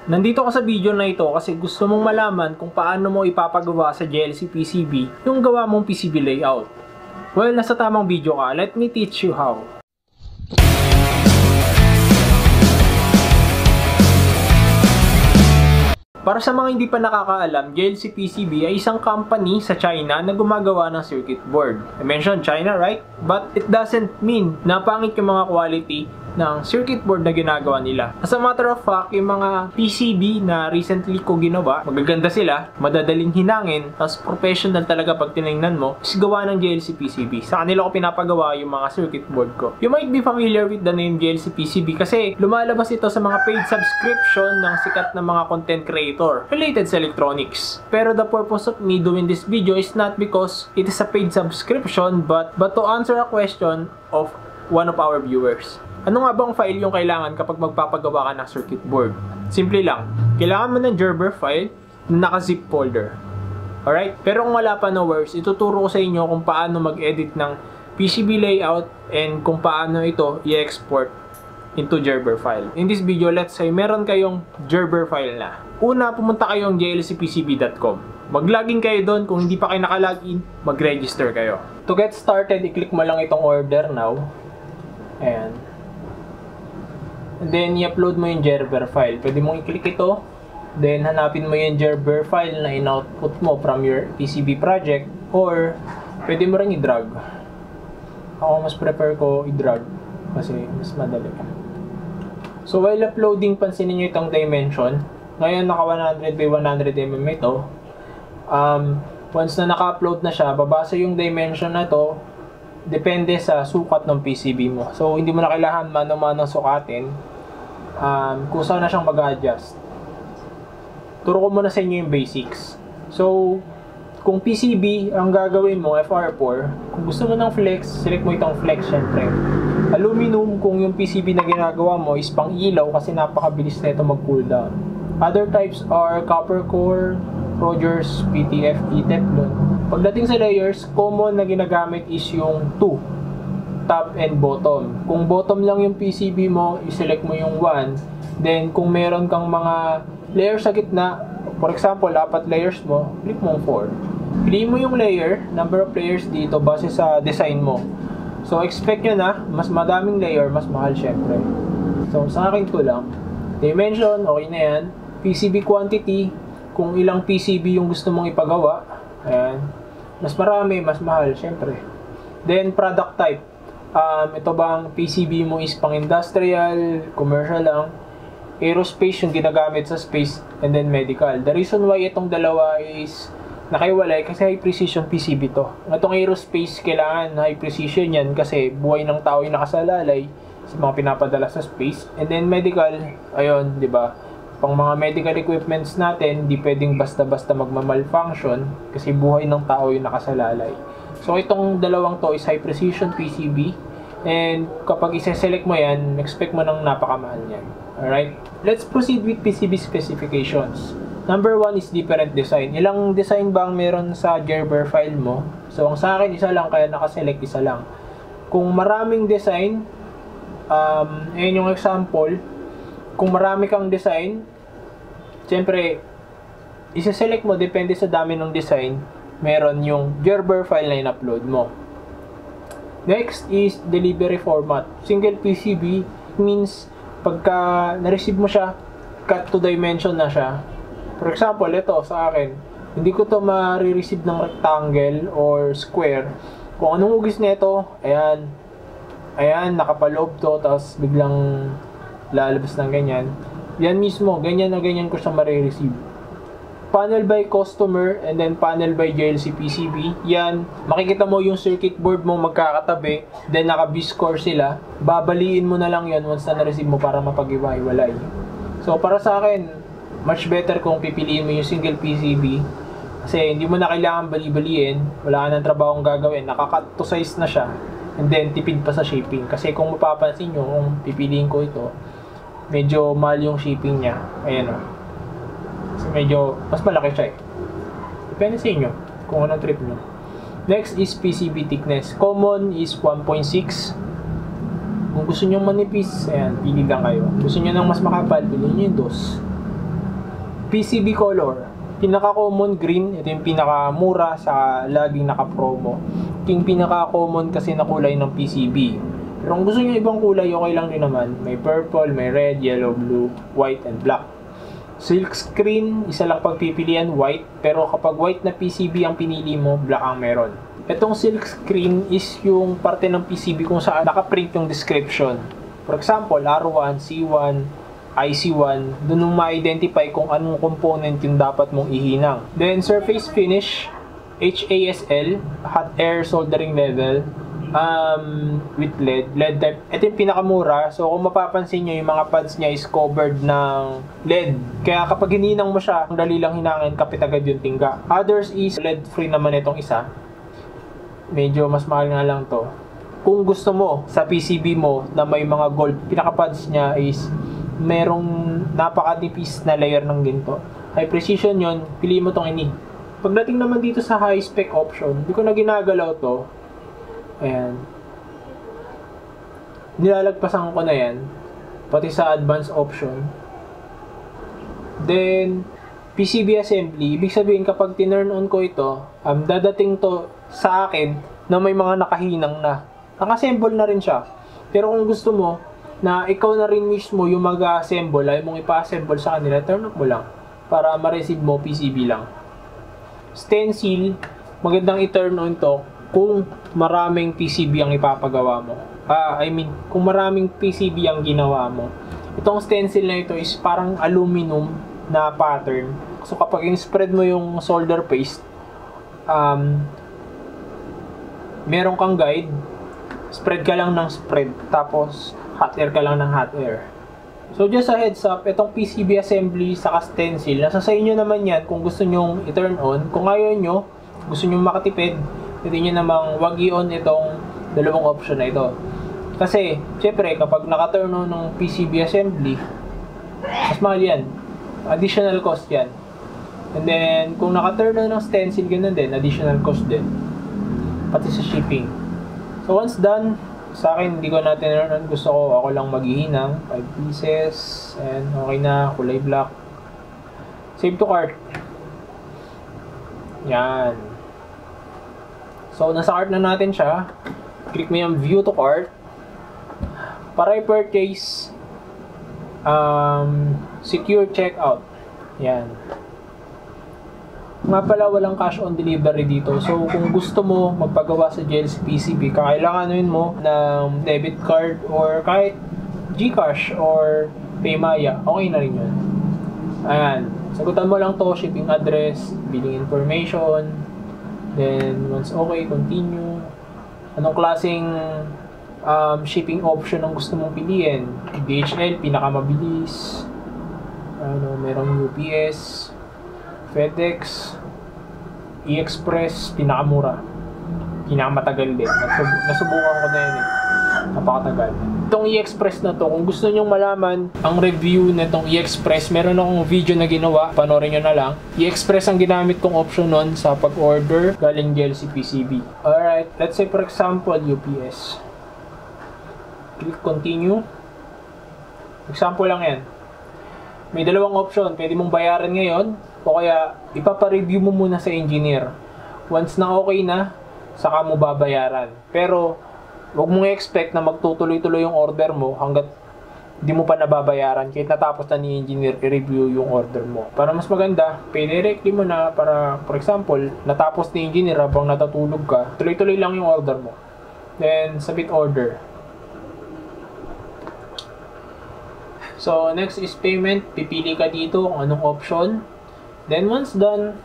Nandito ka sa video na ito kasi gusto mong malaman kung paano mo ipapagawa sa JLC PCB yung gawa mong PCB layout. Well, nasa tamang video ka. Let me teach you how. Para sa mga hindi pa nakakaalam, JLC PCB ay isang company sa China na gumagawa ng circuit board. I mentioned China, right? But it doesn't mean na pangit yung mga quality ng circuit board na ginagawa nila. As a matter of fact, yung mga PCB na recently ko ginawa, magaganda sila, madadaling hinangin, tapos professional talaga pag tinignan mo, is gawa ng JLC PCB. Sa kanila ko pinapagawa yung mga circuit board ko. You might be familiar with the name JLC PCB kasi lumalabas ito sa mga paid subscription ng sikat na mga content creator related sa electronics. Pero the purpose of me doing this video is not because it is a paid subscription but to answer a question of one of our viewers. Ano nga bang file yung kailangan kapag magpapagawa ka ng circuit board? Simple lang. Kailangan mo ng Gerber file na naka-zip folder. Alright? Pero kung wala pa no worries, ituturo ko sa inyo kung paano mag-edit ng PCB layout and kung paano ito i-export into Gerber file. In this video, let's say meron kayong Gerber file na. Una, pumunta kayong jlcpcb.com. Mag-login kayo doon. Kung hindi pa kayo naka-login, mag-register kayo. To get started, i-click mo lang itong order now. Ayan. And then, i-upload mo yung Gerber file. Pwede mong i-click ito. Then, hanapin mo yung Gerber file na in-output mo from your PCB project. Or, pwede mo rin i-drag. Ako, mas prefer ko i-drag. Kasi, mas madali. So, while uploading, pansinin nyo itong dimension. Ngayon, naka 100 by 100 mm ito. Once na naka-upload na siya, babasa yung dimension na to. Depende sa sukat ng PCB mo. So, hindi mo na kailangan mano-mano sukatin kung saan na siyang mag-adjust. Turo ko muna sa inyo yung basics. So, kung PCB ang gagawin mo, FR4, kung gusto mo ng flex, select mo itong flex syempre. Aluminum, kung yung PCB na ginagawa mo is pang ilaw kasi napakabilis na ito mag-cool down. Other types are copper core, Rogers, PTF, Teflon. Pagdating sa layers, common na ginagamit is yung 2, top and bottom. Kung bottom lang yung PCB mo, i-select mo yung 1. Then, kung meron kang mga layers sa gitna, for example, 4 layers mo, click mo yung 4. Piliin mo yung layer, number of layers dito base sa design mo. So, expect nyo na, mas madaming layer, mas mahal syempre. So, sa akin to lang. Dimension, okay na yan. PCB quantity, kung ilang PCB yung gusto mong ipagawa. Ayan. Mas marami, mas mahal, syempre. Then, product type. Ito bang PCB mo is pang-industrial, commercial lang. Aerospace yung ginagamit sa space, and then medical. The reason why itong dalawa is nakaiwalay kasi high precision PCB to. Itong aerospace, kailangan high precision yan kasi buhay ng tao yung nakasalalay sa mga pinapadala sa space. And then medical, ayun, di ba? Pang mga medical equipments natin, di pwedeng basta-basta magma-malfunction kasi buhay ng tao yung nakasalalay. So, itong dalawang to is high precision PCB. And kapag isa-select mo yan, expect mo ng napakamahal yan. Alright? Let's proceed with PCB specifications. Number 1 is different design. Ilang design ba ang meron sa Gerber file mo? So, ang sa akin, isa lang, kaya nakaselect isa lang. Kung maraming design, ayan yung example. Kung marami kang design, siyempre, isa-select mo, depende sa dami ng design, meron yung Gerber file na in-upload mo. Next is delivery format. Single PCB means, pagka na-receive mo siya, cut to dimension na siya. For example, ito sa akin, hindi ko to ma-receive ng rectangle or square. Kung anong hugis nito, ayan, nakapaloob to, tapos biglang lalabas ng ganyan. Yan mismo, ganyan na ganyan ko siya ma-receive. Panel by customer and then panel by JLC PCB. Yan, makikita mo yung circuit board mo magkakatabi, then naka-B-score sila. Babaliin mo na lang yan once na na-receive mo para mapag-iwa-iwalay. So, para sa akin, much better kung pipiliin mo yung single PCB kasi hindi mo na kailangan bali-baliin, wala ka ng trabahong gagawin, naka-cut to size na siya. And then, tipid pa sa shipping. Kasi kung mapapansin nyo, kung pipiliin ko ito, medyo mahal yung shipping niya. Ayan o. Kasi medyo, mas malaki siya eh. Depende sa inyo, kung anong trip nyo. Next is PCB thickness. Common is 1.6. Kung gusto nyo manipis, ayan, pili lang kayo. Gusto nyo ng mas makapal, pili nyo yung 2. PCB color. Pinaka-common green, ito yung pinaka-mura sa laging naka-promo. Ito yung pinaka-common kasi na kulay ng PCB. Pero kung gusto nyo ibang kulay, okay lang din naman. May purple, may red, yellow, blue, white, and black. Silk screen, isa lang pagpipilian, white. Pero kapag white na PCB ang pinili mo, black ang meron. Itong silk screen is yung parte ng PCB kung saan nakaprint yung description. For example, R1, C1, IC1, doon mo ma-identify kung anong component yung dapat mong ihinang. Then, surface finish, HASL, hot air soldering level, with LED type. Ito yung pinakamura. So, kung mapapansin nyo, yung mga pads niya is covered ng LED. Kaya kapag hininang mo siya, ang dali lang hinangin, kapit agad yung tingga. Others is LED free naman itong isa. Medyo mas mahal nga lang to. Kung gusto mo, sa PCB mo, na may mga gold, pinaka-pads niya is merong napaka-nipis na layer ng ginto. High precision yon, piliin mo tong ini. Pagdating naman dito sa high spec option, hindi ko na ginagalaw to. Ayan. Nilalagpasan ko na yan. Pati sa advanced option. Then, PCB assembly. Ibig sabihin, kapag tinurn on ko ito, dadating to sa akin na may mga nakahinang na. Naka-assemble na rin siya. Pero kung gusto mo, na ikaw na rin mismo yung mag-assemble, ay mong ipa-assemble sa kanila, turn off mo lang para ma-receive mo PCB lang. Stencil, magandang i-turn on to kung maraming PCB ang ipapagawa mo. Kung maraming PCB ang ginawa mo. Itong stencil na ito is parang aluminum na pattern. So kapag in-spread mo yung solder paste, meron kang guide, spread ka lang ng spread, tapos hot air ka lang ng hot air. So just a heads up, itong PCB assembly sa stencil, nasa sa inyo naman yan kung gusto nyong i-turn on. Kung ayaw nyo, gusto nyong makatipid, pwede nyo namang wag i-on itong dalawang option na ito. Kasi, syempre, kapag naka-turn on ng PCB assembly, mas mahal yan. Additional cost yan. And then, kung naka-turn on ng stencil, ganun din, additional cost din. Pati sa shipping. So once done, sa akin, hindi ko natin naroon. Gusto ko, ako lang maghihinang. 5 pieces. And okay na. Kulay black. Save to cart. Yan. So, nasa cart na natin siya. Click mo yung view to cart. Para i-purchase, secure checkout. Yan. Nga pala, walang cash on delivery dito. So, kung gusto mo magpagawa sa JLC PCB, kakailanganin mo ng debit card or kahit GCash or Paymaya. Okay na rin yun. Ayan. Sagutan mo lang to, shipping address, billing information. Then, once okay, continue. Anong klaseng shipping option ang gusto mong piliin? DHL, pinakamabilis. Merong UPS, FedEx, E-Express, pinakamura. Pinakamatagal din. Nasubukan ko na yun eh. Napakatagal. Itong E-Express na to, kung gusto nyong malaman ang review na itong E-Express, meron akong video na ginawa, panoorin nyo na lang. E-Express ang ginamit kong option nun sa pag-order galing JLC PCB. Alright, let's say for example, UPS. Click continue. Example lang yan. May dalawang option. Pwede mong bayaran ngayon o kaya ipapa-review mo muna sa engineer. Once na okay na, saka mo babayaran. Pero huwag mong i-expect na magtutuloy-tuloy yung order mo hanggat di mo pa nababayaran. Kahit natapos na ni engineer i-review yung order mo. Para mas maganda, pwede mo na para, for example, natapos ni engineer habang natutulog ka, tuloy-tuloy lang yung order mo. Then, submit order. So, next is payment. Pipili ka dito kung anong option. Then, once done,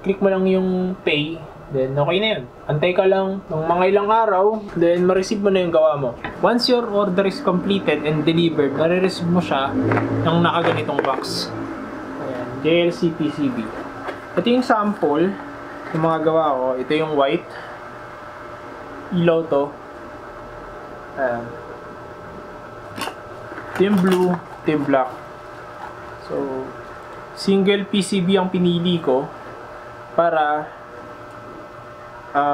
click mo lang yung pay. Then, okay na yun. Antay ka lang ng mga ilang araw. Then, ma-receive mo na yung gawa mo. Once your order is completed and delivered, ma-receive mo siya ng nakaganitong box. Ayan, JLC PCB. Ito yung sample ng mga gawa ko. Ito yung white. Ilaw to. Ayan. Ito yung blue. Ito yung black. So, single PCB ang pinili ko para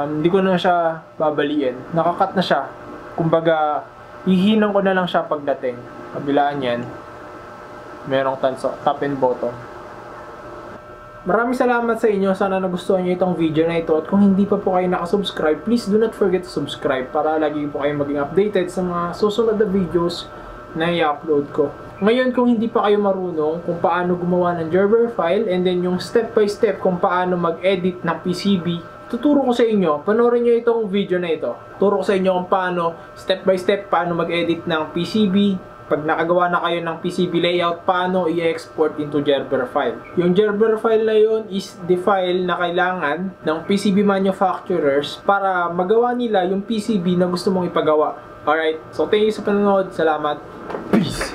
hindi ko na siya babaliin. Nakakat na siya. Kumbaga, hihinang ko na lang siya pagdating. Kabilaan yan. Merong top and bottom. Maraming salamat sa inyo. Sana nagustuhan nyo itong video na ito. At kung hindi pa po kayo nakasubscribe, please do not forget to subscribe para lagi po kayo maging updated sa mga susunod na videos na i-upload ko. Ngayon, kung hindi pa kayo marunong kung paano gumawa ng Gerber file and then yung step by step kung paano mag-edit ng PCB, tuturo ko sa inyo. Panoorin nyo itong video na ito. Turo ko sa inyo kung paano, step by step, paano mag-edit ng PCB. Pag nakagawa na kayo ng PCB layout, paano i-export into Gerber file. Yung Gerber file na yun is the file na kailangan ng PCB manufacturers para magawa nila yung PCB na gusto mong ipagawa. Alright, so thank you sa panonood. Salamat. Peace!